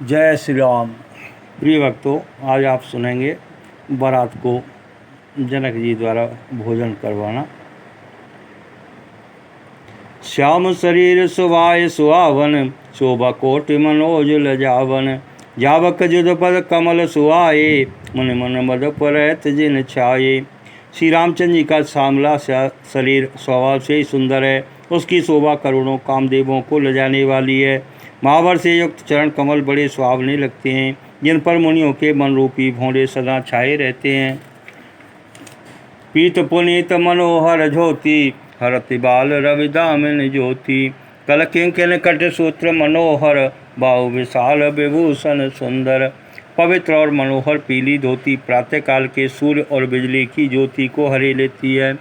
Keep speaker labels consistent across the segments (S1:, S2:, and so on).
S1: जय श्री राम। प्रिय भक्तों, आज आप सुनेंगे बारात को जनक जी द्वारा भोजन करवाना। श्याम शरीर सुभाय सुहावन, शोभा कोटि मनोज लजावन। जावक जुद पद कमल सुहाए, मन मन मद परैत जिन छाये। श्री रामचंद्र जी का श्यामला शरीर स्वभाव से ही सुंदर है। उसकी शोभा करोड़ों कामदेवों को लजाने वाली है। महावर से युक्त चरण कमल बड़े सुहावने लगते हैं, जिन पर मुनियों के मन रूपी भौंडे सदा छाए रहते हैं। पीत पुनीत मनोहर ज्योति, हरति बाल रवि दामिन ज्योति। कल किंकिन कट सूत्र मनोहर, बाहु विशाल विभूषण सुंदर। पवित्र और मनोहर पीली धोती प्रातःकाल के सूर्य और बिजली की ज्योति को हरे लेती है।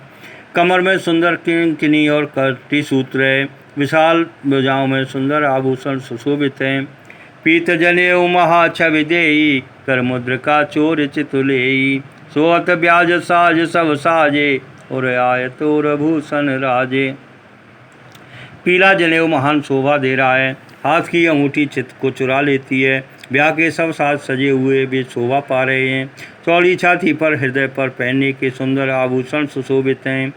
S1: कमर में सुंदर किंकिनी और कटी सूत्र है। विशाल भुजाओं में सुंदर आभूषण सुशोभित हैं। पीत जनेऊ महाछवि देई, कर मुद्रिका चोर चितुलेई। सोहत ब्याज साज सब साजे, और आयत और भूषण राजे। पीला जनेऊ महान शोभा दे रहा है। हाथ की अंगूठी चित्त को चुरा लेती है। ब्याह के सब साज सजे हुए वे शोभा पा रहे हैं। चौड़ी छाती पर हृदय पर पहनने के सुंदर आभूषण सुशोभित हैं।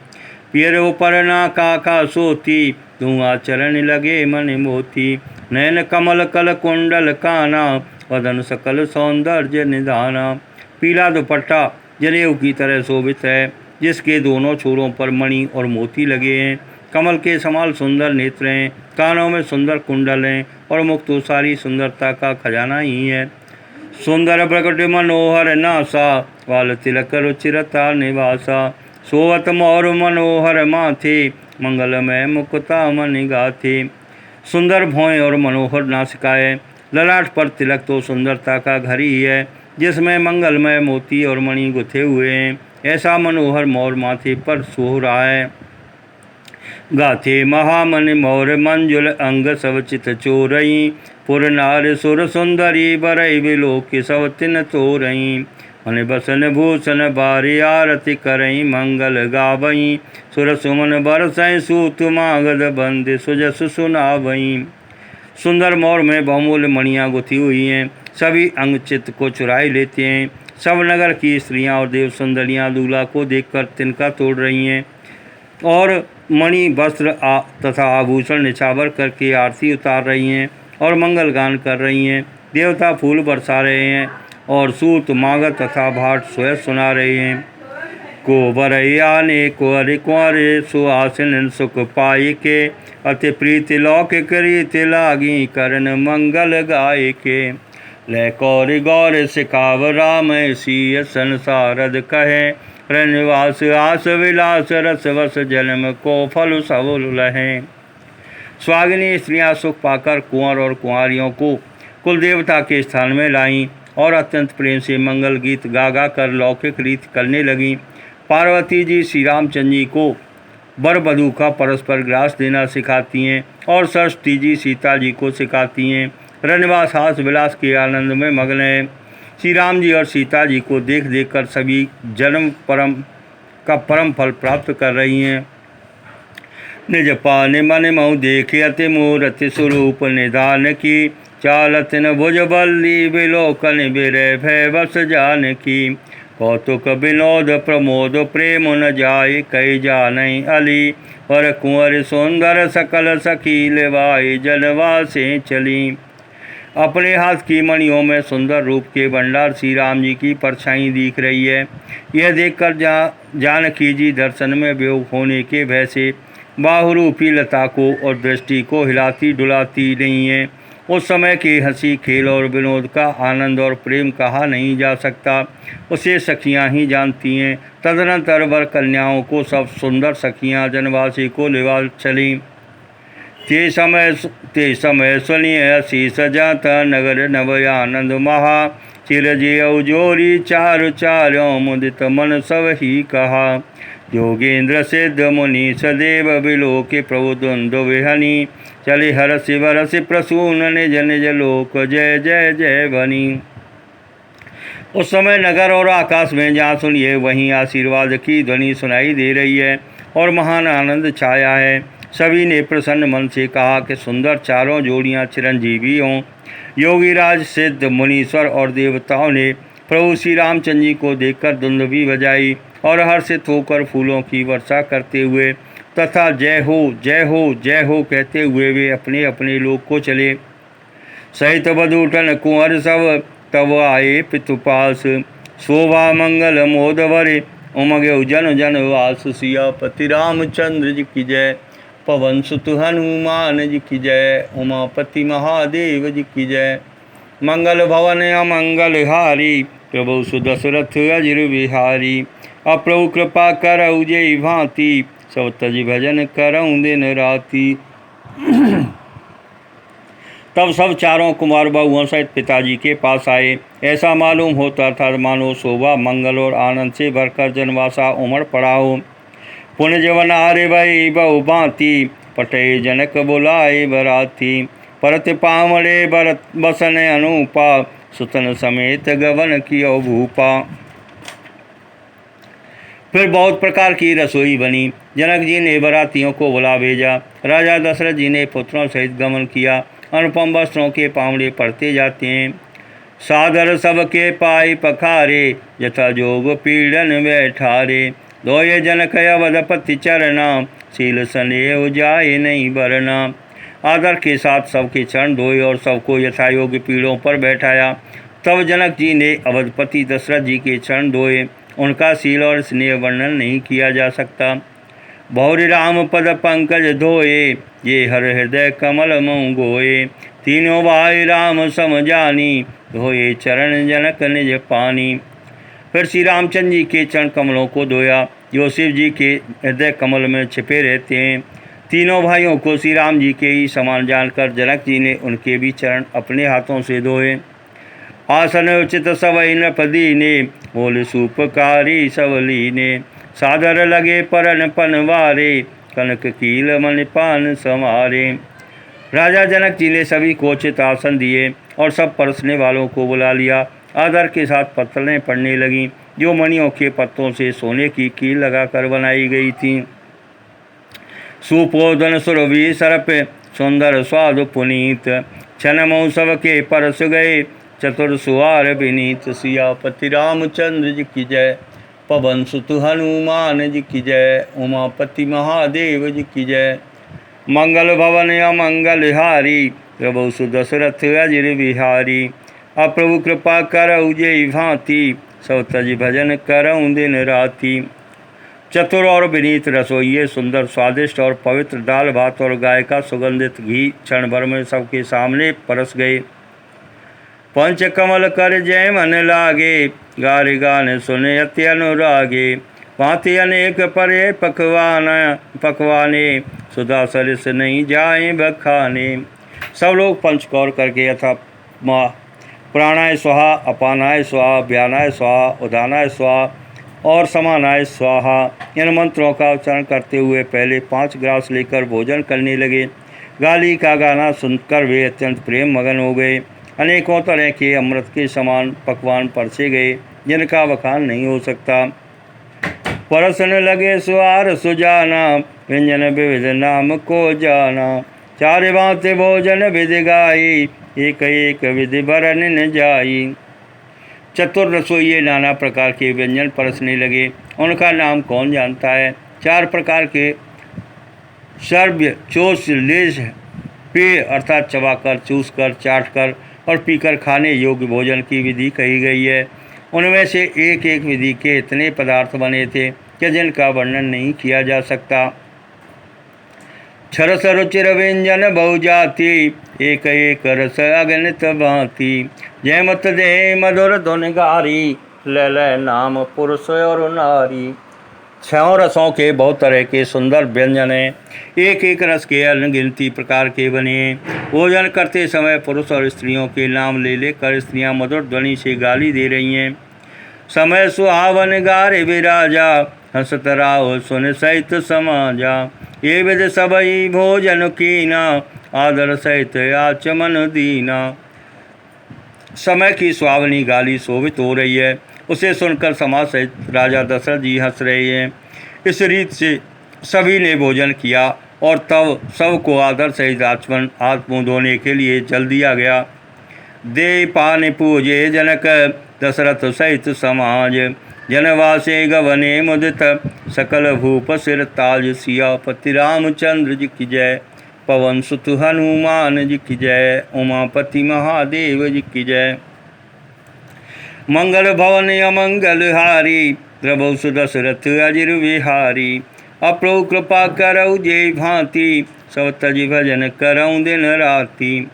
S1: पियरो पर नाका सोती, धुआं चरण लगे मन मोती। नयन कमल कल कुंडल काना, वदन सकल सौंदर्य निधाना। पीला दुपट्टा जनेऊ की तरह शोभित है, जिसके दोनों छोरों पर मणि और मोती लगे हैं। कमल के समान सुंदर नेत्र हैं, कानों में सुंदर कुंडल हैं, और मुख तो सारी सुंदरता का खजाना ही है। सुंदर प्रकट मनोहर नासा, वाल तिलक रुचिरता निवासा। सोवत मोर मनोहर माथे, मंगलमय मुकुता मन गाथे। सुंदर भौएं और मनोहर नासिकाएं, ललाट पर तिलक तो सुंदरता का घर ही है, जिसमें मंगलमय मोती और मणि गुथे हुए हैं। ऐसा मनोहर मोर माथे पर सोह रहा है। गाथे महामन मोर मंजुल अंग, सब चित चोरई। पुर नार सुर सुंदरी, बरई बिलोक सब तिन तोरई। मन बसन भूषण बारी, आरती करई मंगल गावई। सुर सुमन बरसई, सूत मागध बंद सुजस सुनावई। सुंदर मोर में बहुमूल्य मणियाँ गुथी हुई हैं, सभी अंग चित्त को चुराए लेते हैं। सब नगर की स्त्रियां और देव सुंदरियां दूल्हा को देखकर तिनका तोड़ रही हैं, और मणि वस्त्र तथा आभूषण निछावर करके आरती उतार रही हैं और मंगल गान कर रही हैं। देवता फूल बरसा रहे हैं और सूत मागध तथा भाट स्वयं सुना रहे हैं। को बरैया ने कुंवर कुंवरे, सुहासिन सुख पाई के। अति प्रीति लौकिक रीति लागी, करण मंगल गाय के। लय कौर गौर सिखाव राम, सीय संसारद कहे। रनिवास आस विलास, रस वस जन्म को फल सब लहें। स्वागिनी स्त्रियां सुख पाकर कुंवर और कुंवारियों को कुल देवता के स्थान में लाईं और अत्यंत प्रेम से मंगल गीत गा गा कर लौकिक रीत करने लगीं। पार्वती जी श्री रामचंद्र जी को वर वधू का परस्पर ग्रास देना सिखाती हैं, और सरस्वती जी सीता जी को सिखाती हैं। रनिवास हास विलास के आनंद में मग्न हैं। श्री राम जी और सीता जी को देख देख कर सभी जन्म परम फल प्राप्त कर रही हैं। निज पान मन मऊ देखे, अति मूर्ति स्वरूप निधान की। चालत न भुज बल्ली, विलोकन बिरह भय बस जान की। कौतुक विनोद प्रमोद, प्रेम न जाय कई जानई अली। पर कुंवर सुंदर सकल सखी, लेवाई जनवा से चली। अपने हाथ की मणियों में सुंदर रूप के भंडार श्री राम जी की परछाई दिख रही है। यह देखकर जानकी जी दर्शन में बेवकूफ होने के भय से बाहुरूपी लता को और दृष्टि को हिलाती डुलाती नहीं है। उस समय के हंसी खेल और विनोद का आनंद और प्रेम कहा नहीं जा सकता, उसे सखियां ही जानती हैं। तदनंतर वर कन्याओं को सब सुंदर सखियां जनवासी को लेवा चलीं। ते समय सुनिए असीस जाता, नगर नव आनंद महा। चिरजियौ जोरी चारु चार्यों, मुदित मन सब ही कहा। योगेंद्र सिद्ध मुनि सदेव, बिलोके प्रभु द्वंद्व विहनी। चले हरसि बरसि प्रसून, निज निज लोक जय जय जय बनी। उस समय नगर और आकाश में जहाँ सुनिए वहीं आशीर्वाद की ध्वनि सुनाई दे रही है और महान आनंद छाया है। सभी ने प्रसन्न मन से कहा कि सुंदर चारों जोड़ियां चिरंजीवी हों। योगीराज, सिद्ध, मुनीश्वर और देवताओं ने प्रभु श्री रामचंद्र जी को देखकर दुंदुभी बजाई और हर्षित होकर फूलों की वर्षा करते हुए तथा जय हो जय हो जय हो कहते हुए वे अपने अपने लोक को चले। सहित बधूटन कुंवर सब तब आए पितुपास, शोभा मंगल मोद भरे उमगे जन जन वास। सियापति रामचंद्र जी की जय, पवन सुत हनुमान जी की जय, उमापति महादेव जी की जय। मंगल भवन अमंगल हारी, प्रभु सुदशरथ अजिर बिहारी। अप्रभु कृपा करऊ जय भांति, सब तज भजन करऊँ दिन राति। तब सब चारों कुमार बहुओं सहित पिताजी के पास आए। ऐसा मालूम होता था मानो शोभा मंगल और आनंद से भरकर जनवासा उमड़ पड़ा हो। पुण्य जवन आरे भई बहु भांति, पटे जनक बुलाए बराती। परत पामड़े भरत बसन अनुपा, सुतन समेत गवन कियो भूपा। फिर बहुत प्रकार की रसोई बनी। जनक जी ने बरातियों को बुला भेजा। राजा दशरथ जी ने पुत्रों सहित गमन किया। अनुपम वस्त्रों के पावड़े पड़ते जाते हैं। सादर सबके पाई पखारे, यथा जोग पीड़न बैठारे। दोये जनक अवधपति चरना, शील स्नेह जाए नहीं बरना। आदर के साथ सबके चरण धोए और सबको यथायोग्य पीड़ों पर बैठाया। तब जनक जी ने अवधपति दशरथ जी के चरण धोए। उनका शील और स्नेह वर्णन नहीं किया जा सकता। भौरी राम पद पंकज धोए, ये हर हृदय कमल मऊ गोए। तीनों भाई राम सम जानी, धोए चरण जनक निज पानी। फिर श्री रामचंद्र जी के चरण कमलों को धोया, जो शिव जी के हृदय कमल में छिपे रहते हैं। तीनों भाइयों को श्री राम जी के ही समान जानकर जनक जी ने उनके भी चरण अपने हाथों से धोए। आसन उचित सब नृपदी ने, बोल सूपकारी सबली ने। सादर लगे परन पनवारे, कनक कील मन पान समारे। राजा जनक जी ने सभी को उचित आसन दिए और सब परसने वालों को बुला लिया। आदर के साथ पत्तलें पड़ने लगीं, जो मणियों के पत्तों से सोने की कील लगाकर बनाई गई थीं। सुपोधन सुरभि सर्प, सुंदर स्वादु पुनीत। क्षण मौसव के परस गए, चतुर सुवार विनीत। सियापति रामचंद्र जी की जय, पवन सुत हनुमान जी की जय, उमापति महादेव जी की जय। मंगल भवन अमंगल हारी, प्रभु सुदशरथ अजिर बिहारी। अप्रभु कृपा करऊ जय भांति, सब तज भजन करऊँ दिन राति। चतुर और विनीत रसोइये सुंदर स्वादिष्ट और पवित्र दाल भात और गाय का सुगंधित घी क्षण भर में सबके सामने परस गए। पंच कमल कर जय मन लागे, गारे गान सुने अति अनुरागे। भांति अनेक परे पकवाने, सुधा सरिस नहीं जाए बखाने। सब लोग पंचकौर करके यथा प्राणाय स्वाहा, अपानाय स्वाहा, व्यानाय स्वाहा, उदानाय स्वाहा और समानाय स्वाहा इन मंत्रों का उच्चारण करते हुए पहले 5 ग्रास लेकर भोजन करने लगे। गाली का गाना सुनकर वे अत्यंत प्रेम मगन हो गए। अनेकों तरह के अमृत के समान पकवान परसे गए, जिनका बखान नहीं हो सकता। परसन लगे सुआर सुजाना, व्यंजन विविध नाम को जाना। चार भांति भोजन विधि गाई, एक एक विधि बरन न जाई। चतुर रसोइये नाना प्रकार के व्यंजन परसने लगे। उनका नाम कौन जानता है। 4 प्रकार के श्रव्य, चोष, लेश, पेय अर्थात चबाकर, चूसकर, चाटकर और पीकर खाने योग्य भोजन की विधि कही गई है। उनमें से एक एक विधि के इतने पदार्थ बने थे कि जिनका वर्णन नहीं किया जा सकता। क्षरस रुचिर व्यंजन बहुजाति, एक एक रस अगणित भांति। जय मत दे मधुर धुन गारी, ले ले नाम पुरुष और नारी। 6 रसों के बहुत तरह के सुंदर व्यंजन हैं। एक एक रस के अनगिनती प्रकार के बने। भोजन करते समय पुरुष और स्त्रियों के नाम ले लेकर स्त्रियां मधुर ध्वनि से गाली दे रही हैं। समय सुहावन गारे विराजा, हंसत राव सुन सहित समाजा। ये विध सबई भोजन कीना, आदर सहित आचमन दीना। समय की सुहावनी गाली शोभित हो रही है, उसे सुनकर समाज सहित राजा दशरथ जी हंस रहे हैं। इस रीत से सभी ने भोजन किया और तब सबको आदर सहित आचमन हाथ मुँह धोने के लिए जल दिया गया। दे पान पूजे जनक दशरथ सहित समाज, जनवासे गवने मुदित सकल भूप सिर ताज। सियापति रामचंद्र जी की जय, पवन सुत हनुमान जी की जय, उमापति महादेव जी की जय। मंगल भवन अमंगल हारी, प्रभु सुदशरथ अजिर विहारी। अप्रभु कृपा करऊ जय भांति, सब तज भजन करऊँ दिन राति।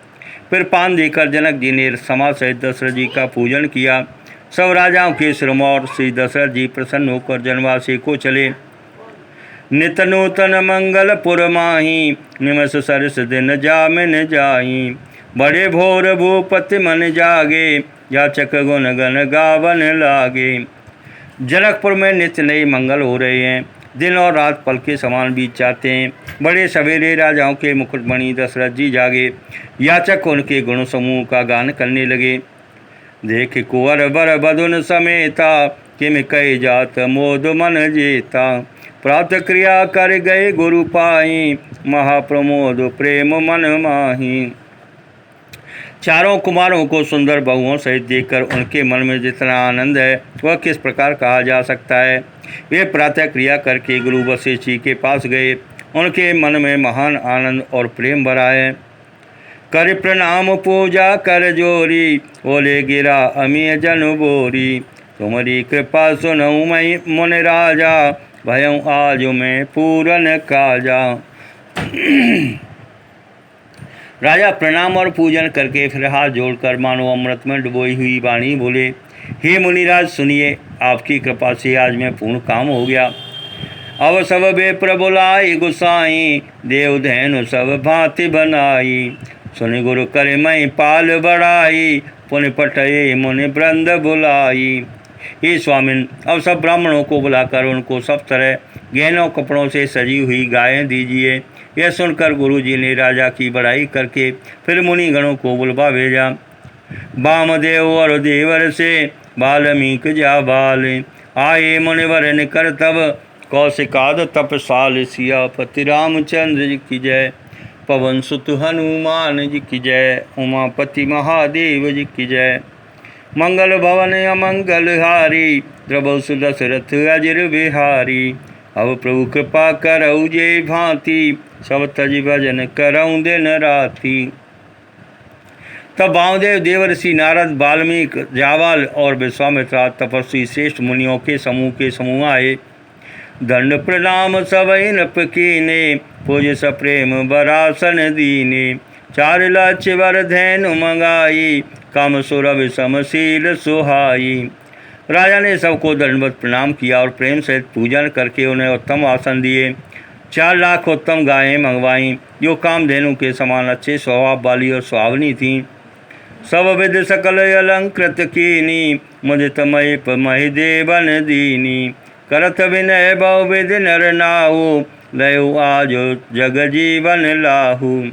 S1: फिर पान देकर जनक जी ने समा सहित दशरथ जी का पूजन किया। सब राजाओं के सिरमौर श्री दशरथ जी प्रसन्न होकर जनवासी को चले। नित नूतन मंगलपुर माही, निमस सरस दिन जामिन जाही। बड़े भोर भूपति मन जागे, याचक गुण गण गावन लागे। जनकपुर में नित्य नए मंगल हो रहे हैं, दिन और रात पल के समान बीत जाते हैं। बड़े सवेरे राजाओं के मुकुटमणि दशरथ जी जागे, याचक उनके गुण समूह का गान करने लगे। देख कुंवर बर बधुन समेता, किम कहे जात मोद मन जेता। प्रात क्रिया कर गए गुरु पाई, महाप्रमोद प्रेम मन माही। चारों कुमारों को सुंदर बहुओं सहित देखकर उनके मन में जितना आनंद है वह किस प्रकार कहा जा सकता है। वे प्रातः क्रिया करके गुरु वशिष्ठ जी के पास गए। उनके मन में महान आनंद और प्रेम भरा है। कर प्रणाम पूजा कर जोरी, बोले गिरा अमीय जन बोरी। तुम्हारी कृपा सुनऊँ मैं मुन राजा, भयऊँ आज मैं पूरन काजा। राजा प्रणाम और पूजन करके फिर हाथ जोड़कर मानो अमृत में डुबोई हुई वाणी बोले, हे मुनिराज सुनिए, आपकी कृपा से आज मैं पूर्ण काम हो गया। अब सब बेप्र बुलाई गुसाई, देव धैनु सब भांति बनाई। सुनि गुरु करे मैं पाल बढ़ाई, पुनि पटये मुनि वृंद बुलाई। हे स्वामिन, अब सब ब्राह्मणों को बुलाकर उनको सब तरह गहनों कपड़ों से सजी हुई गायें दीजिए। यह सुनकर गुरुजी ने राजा की बड़ाई करके फिर मुनि गणों को बुलवा भेजा। वामदेव और देवर से बाल्मीक जा बाल, आए मुनिवर निकर तब कौशिकाद तपसाल। सियापति रामचंद्र जी की जय, पवन सुत हनुमान जी की जय, उमापति महादेव जी की जय। मंगल भवन अमंगल हारी, प्रभु सुदशरथ अजिर बिहारी। अब प्रभु कृपा करऊ जय भांति, सब तज भजन करऊँ दिन राति। तब वामदेव देवर्षि नारद वाल्मीक जावाल और विश्वामित्र तपस्वी श्रेष्ठ मुनियों के समूह आए। दंड प्रणाम सबई नृप कीने, पूज सप्रेम बरासन दीने। चार लाच वर धैनु मंगाई, काम सुरभि समशील सुहाई। राजा ने सबको दंडवत प्रणाम किया और प्रेम सहित पूजन करके उन्हें उत्तम आसन दिए। 4 लाख उत्तम गायें मंगवाईं जो कामधेनु के समान अच्छे स्वभाव वाली और सुहावनी थीं। सब विध सकल अलंकृत कीनी, मुदित महि देवन दीनी। करत विनय बहु विधि नर नाहु, लयो आज जग जीवन लाहू।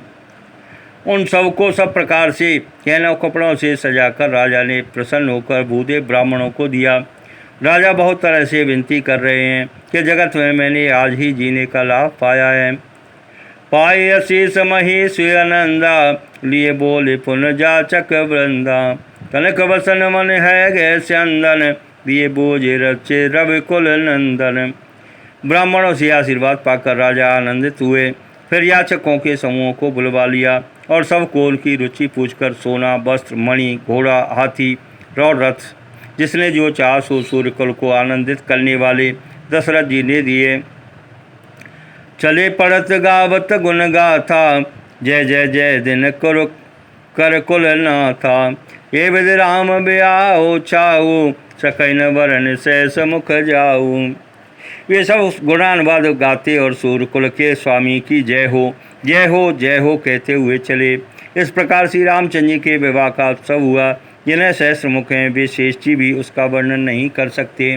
S1: उन सबको सब प्रकार से गहनों कपड़ों से सजाकर राजा ने प्रसन्न होकर भूदेव ब्राह्मणों को दिया। राजा बहुत तरह से विनती कर रहे हैं कि जगत में मैंने आज ही जीने का लाभ पाया है। पाए अशीष महेश आनंदा, लिए बोले पुन जाचक वृंदा। तनक वसन मन है गए चंदन, दिए बोझे रचे रवि कुल नंदन। ब्राह्मणों से आशीर्वाद पाकर राजा आनंदित हुए। फिर याचकों के समूह को बुलवा लिया और सबको उनकी रुचि पूछकर सोना, वस्त्र, मणि, घोड़ा, हाथी और रथ जिसने जो चाह सो सूर्यकुल को आनंदित करने वाले दशरथ जी ने दिए। चले पड़त गावत गुण गाथा, जय जय जय दिन कर कुल नाथा। ये विधि राम ब्याहो छाऊ, सकैन वरण सहस मुख जाऊ। वे सब गुणानुवाद गाते और सूर्यकुल के स्वामी की जय हो जय हो जय हो कहते हुए चले। इस प्रकार श्री रामचंद्र जी के विवाह का उत्सव हुआ, जिन्हें सहस्र मुख हैं वे शेष जी भी उसका वर्णन नहीं कर सकते।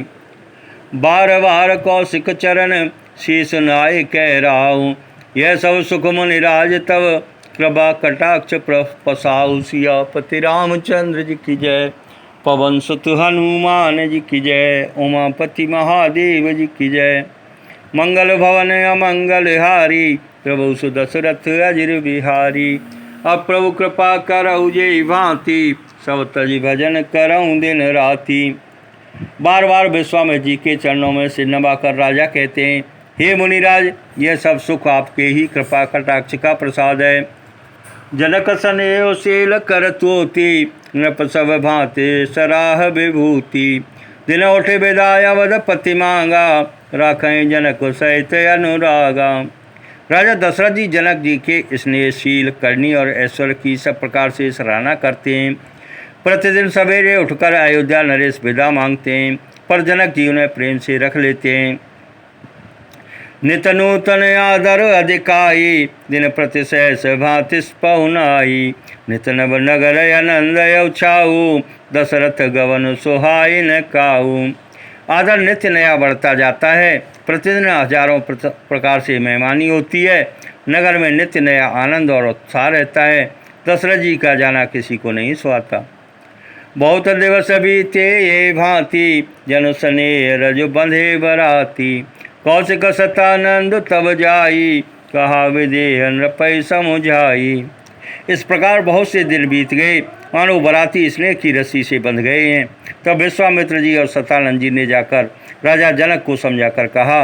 S1: बार बार कौशिक चरण शीश नाय कह राहु, यह सब सुख मुनि राज तब कृपा कटाक्ष पसाऊ। सियापति रामचंद्र जी की जय, पवन सुत हनुमान जी की जय, उमापति महादेव जी की जय। मंगल भवन अमंगल हारी, प्रभु सुदशरथ अजिर बिहारी। अब प्रभु कृपा करऊ जे भांति, सब तज भजन करऊँ दिन राति। बार बार विश्वामित्र जी के चरणों में सिर नवाकर राजा कहते हैं, हे मुनिराज, यह सब सुख आपके ही कृपा कटाक्ष का प्रसाद है। जनक स्नेह शील करतोति, नृप सब भांति सराह विभूति। दिन उठे विदाय अवधपति मांगा, राखें जनक सहित अनुरागा। राजा दशरथ जी जनक जी के स्नेहशील करनी और ऐश्वर्य की सब प्रकार से सराहना करते हैं। प्रतिदिन सवेरे उठकर अयोध्या नरेश विदा मांगते हैं, पर जनक जी उन्हें प्रेम से रख लेते हैं। नित नूतन आदर अधिकाई, दिन प्रति सहस भांति पहुनाई। नित नव नगर आनंद छाऊ, दशरथ गवन सुहाई न काऊ। आदर नित्य नया बढ़ता जाता है, प्रतिदिन हजारों प्रकार से मेहमानी होती है। नगर में नित्य नया आनंद और उत्साह रहता है। दशरथ जी का जाना किसी को नहीं सुहाता। बहुत दिवस बीते ये भांति, जनु स्नेह रज बंधे बराती। कौशिक सतानंद तब जाई, कहा विदेह नृपै समुझाई। इस प्रकार बहुत से दिन बीत गए, मानो बराती स्नेह की रस्सी से बंध गए हैं। तब विश्वामित्र जी और सतानंद जी ने जाकर राजा जनक को समझाकर कहा,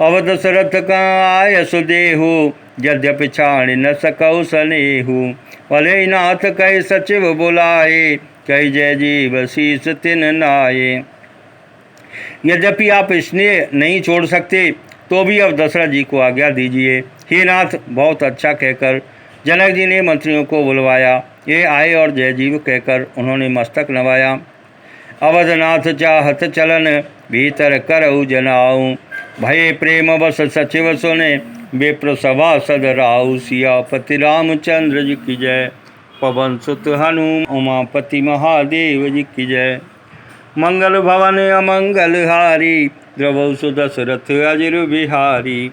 S1: अब दशरथ का आय सुदेहु, यद्यपि छाण न सकौ सनेहु। भले नाथ कह सचिव बुलाए, कह जय जीव शीस तिन नाये। यद्यपि आप स्नेह नहीं छोड़ सकते, तो भी अब दशरथ जी को आज्ञा दीजिए। हे नाथ, बहुत अच्छा कहकर जनक जी ने मंत्रियों को बुलवाया। ये आए और जय जीव कहकर उन्होंने मस्तक नवाया। अवधनाथ चाहत चलन, भीतर करऊ जनाऊँ। भये प्रेम बस सचिव सुने, विप्र सभा सद राऊ। सियापति रामचंद्र जी की जय, पवन सुत हनुमान उमापति महादेव जी की जय। मंगल भवन अमंगल हारी, द्रवौ सुदशरथ अजिर बिहारी।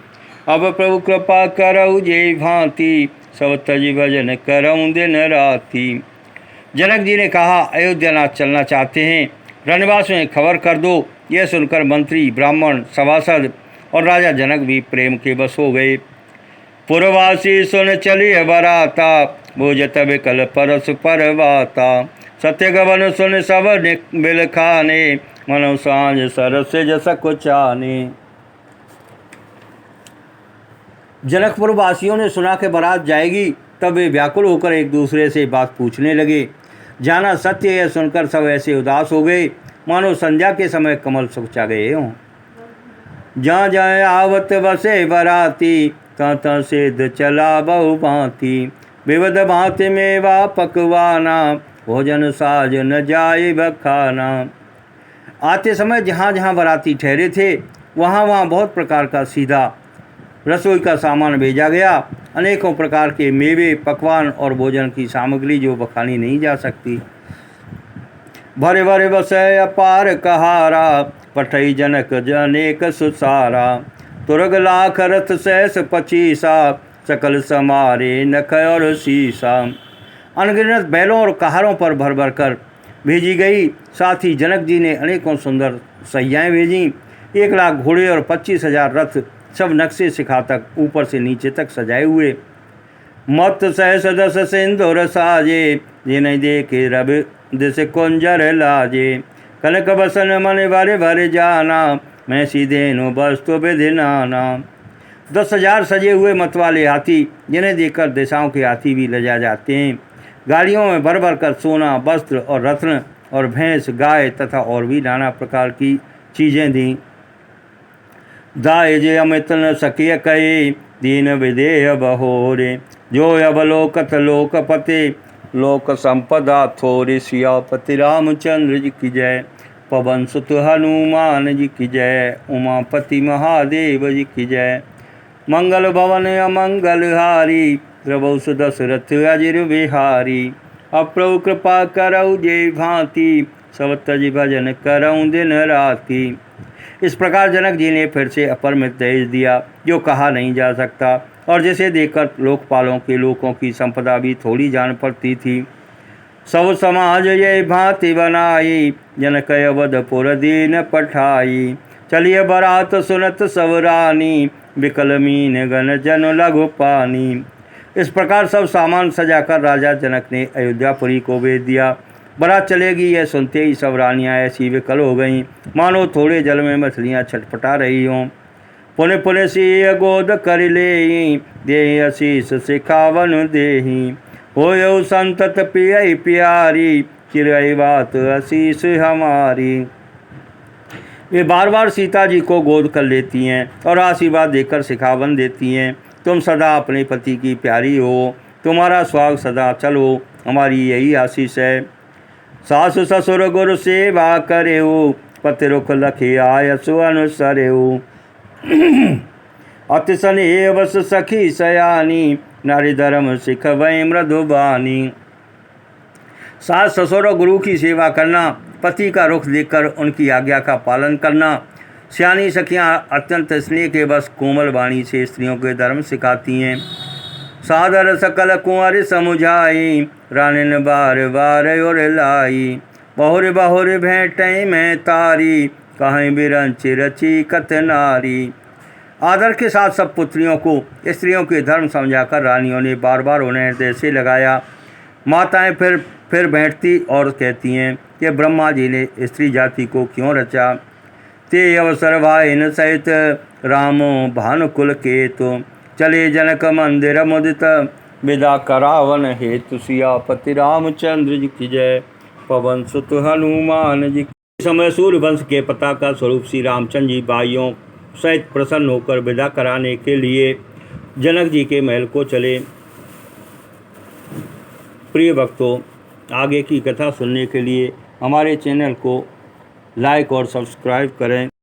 S1: अब प्रभु कृपा करऊ जे भांति, सब तज भजन करऊँ दिन राति। जनक जी ने कहा, अयोध्यानाथ चलना चाहते हैं, रणवास में खबर कर दो। यह सुनकर मंत्री, ब्राह्मण, सभासद और राजा जनक भी प्रेम के बस हो गए। पुरवासी सुन चलिए बराता, भोजत विकल परस परवाता। सत्य गवन सुन सब बिल खाने, मनो सांझ सरस जस कुचाने। जनकपुर वासियों ने सुना कि बारात जाएगी, तब वे व्याकुल होकर एक दूसरे से बात पूछने लगे। जाना सत्य यह सुनकर सब ऐसे उदास हो गए, मानो संध्या के समय कमल सुखचा गए हों। जहाँ जहाँ आवत बसे बराती, तहाँ सिद्ध चला बहु भांति। विविध भांति मेवा पकवाना, भोजन साज न जाए बखाना। आते समय जहाँ जहाँ बराती ठहरे थे, वहाँ वहाँ बहुत प्रकार का सीधा रसोई का सामान भेजा गया। अनेकों प्रकार के मेवे, पकवान और भोजन की सामग्री जो बखानी नहीं जा सकती। भरे भरे बसय अपार कहारा, पठई जनक अनेक सुसारा। तुरग लाख रथ सहस पचीसा, सकल समारे नख और शीशा। अनगिनत बैलों और कहारों पर भर भर कर भेजी गई। साथ ही जनक जी ने अनेकों सुंदर सैयाएँ भेजीं। 1 लाख घोड़े और 25,000 रथ, सब नक्शे शिखा तक ऊपर से नीचे तक सजाए हुए। मत सहस दस सिंदूर साजे, जिन्हें देखे रब दिस कुंजर लाजे। कनक बसन मन भरे भरे जाना, मैं सीधे नो वस्तु विधि नाना। 10,000 सजे हुए मतवाले हाथी, जिन्हें देखकर दिशाओं के हाथी भी लजा जाते हैं। गाड़ियों में भर भर कर सोना, वस्त्र और रत्न और भैंस, गाय तथा और भी नाना प्रकार की चीज़ें दी। दाय जे अमित न सकिय कहे, दीन विदेह बहोरे। जो अवलोकत लोकपते, लोक संपदा थोरे। सियापति रामचंद्र जी की जय, पवन सुत हनुमान जी की जय। उमापति महादेव जी की जय। मंगल भवन अमंगल हारी, प्रभु सुदशरथ अजिर बिहारी। अब प्रभु कृपा करऊ जे भांति, सब तज भजन करऊँ दिन राति। इस प्रकार जनक जी ने फिर से अपरिमित दहेज दिया, जो कहा नहीं जा सकता, और जिसे देखकर लोकपालों के लोगों की संपदा भी थोड़ी जान पड़ती थी। सब समाज ये भांति बनाई, जनक अवधपुर दीन पठाई। चलिए बरात सुनत सब रानी, विकल मीन गण जन लघु पानी। इस प्रकार सब सामान सजाकर राजा जनक ने अयोध्यापुरी को भेज दिया। बारात चलेगी यह सुनते ही सब रानियाँ ऐसी विकल हो गईं मानो थोड़े जल में मछलियाँ छटपटा रही हों। पुने पुने सी गोद कर ले दे आशीष सिखावन देही, हो संतत पिय प्यारी चिरई बात आशीष हमारी। वे बार बार सीता जी को गोद कर लेती हैं और आशीर्वाद देकर सिखावन देती हैं। तुम सदा अपने पति की प्यारी हो, तुम्हारा स्वाग सदा चलो, हमारी यही आशीष है। सास ससुर गुरु सेवा करे हो, पति रुख लखे आयसु अनुसरे हो। अति स्नेह वस सखी सयानी, नारी धर्म सिख वै मृदुबानी। सास ससुर और गुरु की सेवा करना, पति का रुख देखकर उनकी आज्ञा का पालन करना। सियानी सखियाँ अत्यंत स्नेह के बस कोमल वाणी से स्त्रियों के धर्म सिखाती हैं। सादर सकल कुंवर समुझाई, रानिन बार बार और लाई। बहुर बहुर भेंटें में तारी, कहीं बिरंच रची कत नारी। आदर के साथ सब पुत्रियों को स्त्रियों के धर्म समझाकर रानियों ने बार बार उन्हें हृदय से लगाया। माताएं फिर बैठती और कहती हैं कि ब्रह्मा जी ने स्त्री जाति को क्यों रचा। ते अवसर वायन सहित रामो भानुकुल केतु, चले जनक मंदिर मुदित विदा करावन हेतु। सियापति रामचंद्र जी की जय, पवन सुत हनुमान जी। समय सूर्यवंश के पताका स्वरूप श्री रामचंद्र जी भाइयों सहित प्रसन्न होकर विदा कराने के लिए जनक जी के महल को चले। प्रिय भक्तों, आगे की कथा सुनने के लिए हमारे चैनल को लाइक और सब्सक्राइब करें।